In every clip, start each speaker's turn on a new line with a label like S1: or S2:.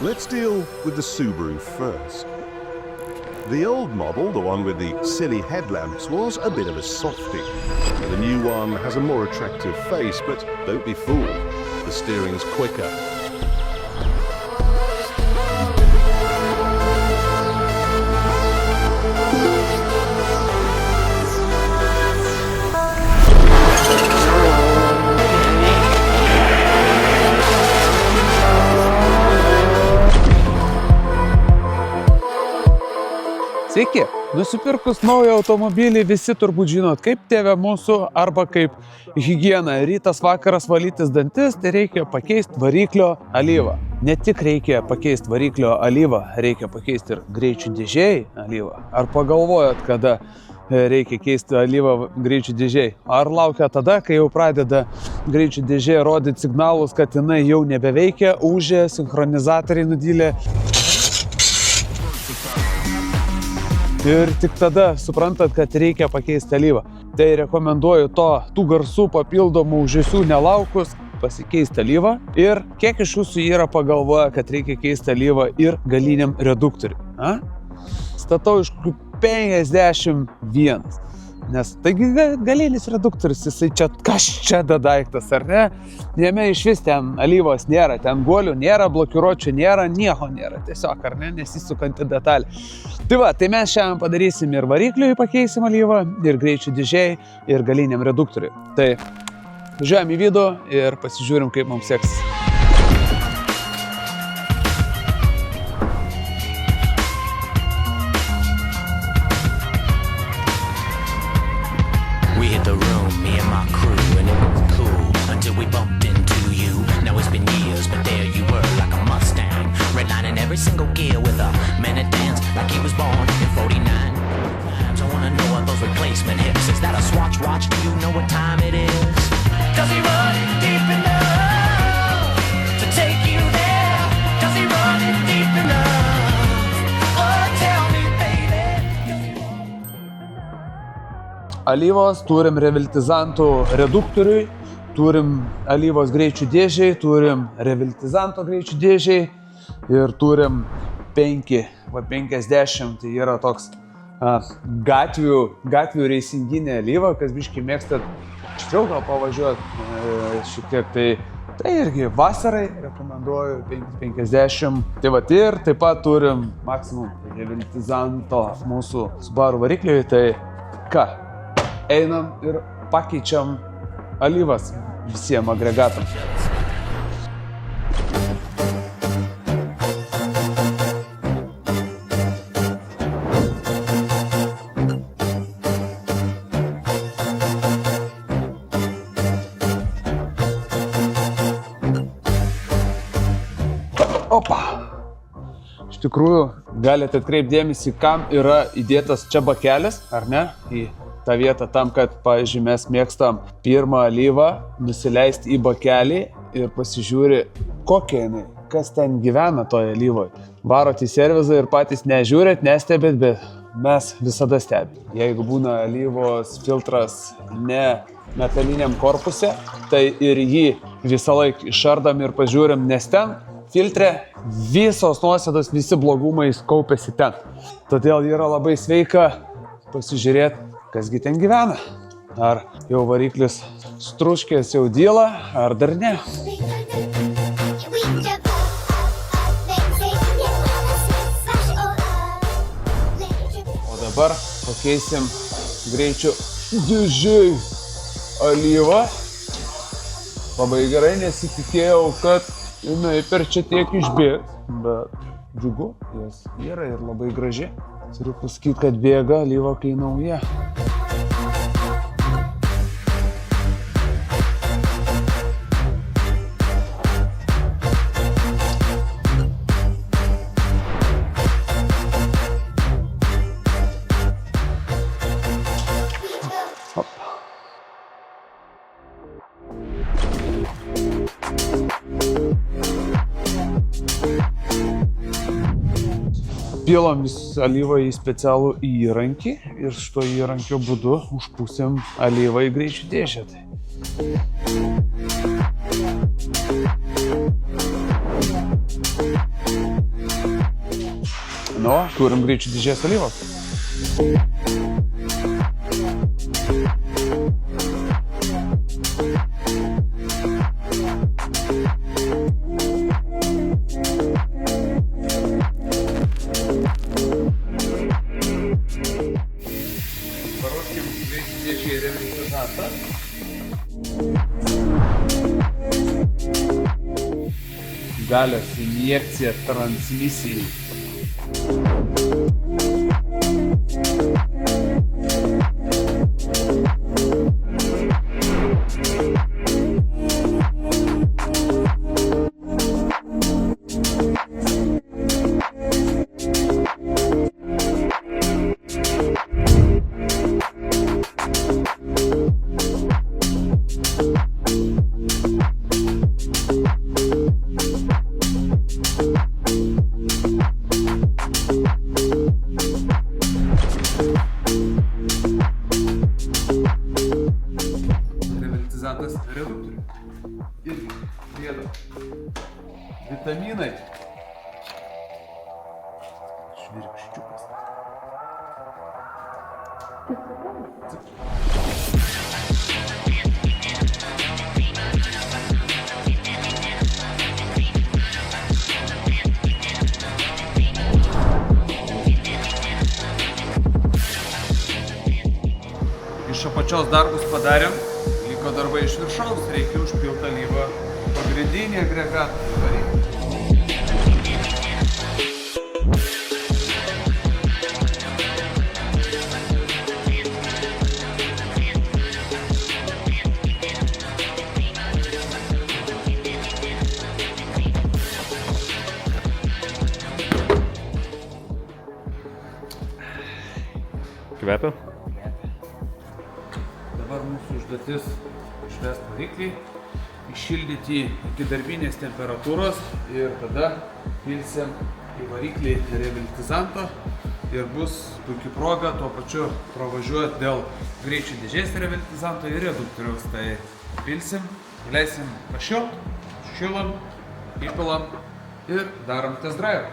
S1: Let's deal with the Subaru first. The old model, the one with the silly headlamps, was a bit of a softie. The new one has a more attractive face, but don't be fooled. The steering's quicker.
S2: Sveiki! Nusipirkus naują automobilį visi turbūt žinot, kaip tėvė mūsų arba kaip higiena. Rytas vakaras valytis dantis, tai reikia pakeisti variklio alyvą. Ne tik reikia pakeisti variklio alyvą, reikia pakeisti ir greičių dėžėjai alyvą. Ar pagalvojot, kada reikia keisti alyvą greičių dėžėjai? Ar laukia tada, kai jau pradeda greičių dėžėjai rodyti signalus, kad jinai jau nebeveikia, ūžė, sinchronizatoriai nudylė? Ir tik tada suprantat, kad reikia pakeisti alyvą. Tai rekomenduoju tų garsų papildomų ūžesių nelaukus pasikeisti alyvą. Ir kiek iš jūsų yra pagalvoję, kad reikia keisti alyvą ir galiniam reduktoriui? Statau iš 51. Nes taigi galinis reduktorius, jisai čia, kas čia da daiktas, ar ne? Jame iš vis ten alyvos nėra, ten guolių nėra, blokiruočių nėra, nieko nėra, tiesiog, ar ne, nesisukanti detalė. Tai va, tai mes šiandien padarysim ir varikliui pakeisim alyvą, ir greičių dėžėjai, ir galiniam reduktoriui. Tai važiuojam į vidų ir pasižiūrim, kaip mums seksis.
S3: Every single gear with a man that dance like he was born in 49. I wanna know what those replacement hips. Is that a Swatch watch? Do you know what time it is? Does he run deep enough to take you there? Does he run deep enough? Oh, tell me, baby.
S2: Alyvos turim reviltizantų reduktoriui, turim alyvos greičių dėžiai, turim reviltizanto greičių dėžiai. Ir turim 50, tai yra toks gatvių reisinginė alyva, kas biškį mėgstat aštriau gal pavažiuoti šiek tiek, tai irgi vasarai rekomenduoju 50. Tai va, ir taip pat turim maksimum reviltizanto mūsų Subaru varikliui, tai ką, einam ir pakeičiam alyvas visiems agregatams. Opa! Iš tikrųjų, galite atkreipti dėmesį, kam yra įdėtas čia bakelis, ar ne? Į tą vietą tam, kad, pavyzdžiui, mes mėgstam pirmą alyvą nusileisti į bakelį ir pasižiūri, kokia jinai, kas ten gyvena toje alyvoje. Varot į servizą ir patys nežiūrėt, nestebėt, bet mes visada stebim. Jeigu būna alyvos filtras ne metaliniam korpuse, tai ir jį visą laiką išardam ir pažiūrim, nes ten filtre visos nuosėdos, visi blogumai kaupiasi ten. Todėl yra labai sveika pasižiūrėti, kasgi ten gyvena. Ar jau variklis struškės jau dyla, ar dar ne. O dabar pakeisim greičių dėžėjai alyvą. Labai gerai, nesitikėjau, kad jinai per čia tiek išbėgs, bet džiugu, jos yra ir labai graži. Turiu pasakyti, kad bėga alyva kai nauja. Pilam alyvą į specialų įrankį ir šito įrankio būdu užpūsim alyvą į greičių dėžę. turim greičių dėžės alyvos. Paruoškim greičių dėžį revitalizantą. Galios injekcija transmisijai. Revitalizantas reduktorių. Irgi priedo. Vitaminai. Švirkščiukas. Iš apačios darbus padarėm, liko darbai iš viršaus, reikia užpilti alyvą pagrindinį agregatą.
S4: Kvepia?
S2: Dabar mūsų užduotis išvesti variklį, iššildyti iki darbinės temperatūros ir tada pilsim į variklį revitalizantą ir bus puikia proga tuo pačiu pravažiuoti dėl greičių dėžės revitalizanto ir reduktoriaus. Tai pilsim, leisim pašilt, šilam, įpilam ir darom test drive.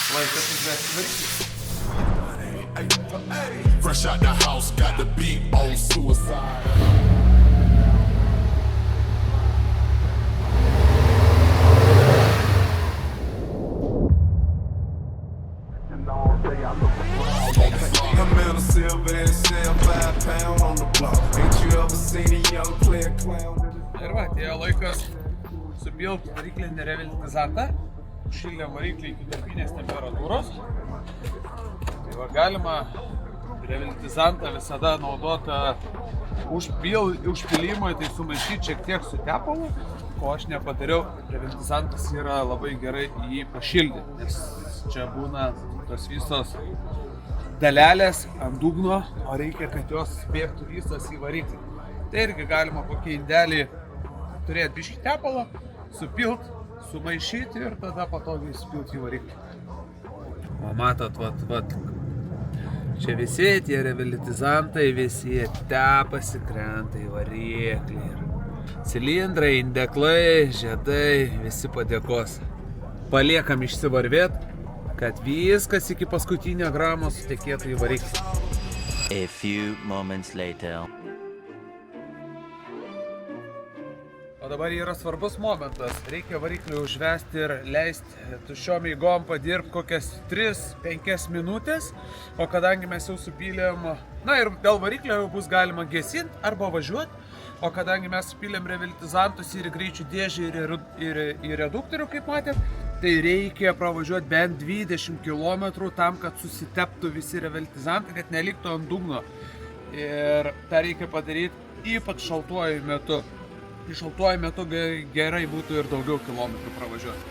S2: Laikas užvesti variklį.
S5: Fresh out the house, got the beat on suicide. I'm in a silver and sell 5 pound on the block. Ain't you ever seen a young player clown?
S2: Ir va, atėjo laikas supilti variklinį revitalizantą. Šildėm variklį iki darbinės temperatūros. Tai va, galima revitalizantą visada naudota užpilimui, tai sumaišyti šiek tiek su tepalu. Ko aš nepadariau, revitalizantas yra labai gerai jį pašildyti, nes čia būna tos visos dalelės ant dugno, o reikia, kad jos bėgtų visas į variklį. Tai irgi galima kokį indelį turėti biškį tepalo, supilt, sumaišyti ir tada patogiai supilti į variklį. O matot, vat, čia visi tie revitalizantai, visi tepasi, krenta į variklį. Cilindrai, indeklai, žiedai, visi padėkos. Paliekam išsivarvėt, kad viskas iki paskutinio gramo sutekėtų į variklį.
S3: A few moments later.
S2: O dabar yra svarbus momentas. Reikia variklį užvesti ir leisti tuščiom eigom padirbti kokias 3-5 minutės. O kadangi mes jau supylėm, na ir dėl variklio jau bus galima gesinti arba važiuoti. O kadangi mes supylėm revitalizantus ir į greičių dėžį ir į reduktorių, kaip matėt, tai reikia pravažiuoti bent 20 km tam, kad susiteptų visi revitalizantai, kad neliktų ant dugno. Ir tą reikia padaryti ypač šaltuoju metu. Šaltuoju metu gerai būtų ir daugiau kilometrų pravažiuoti.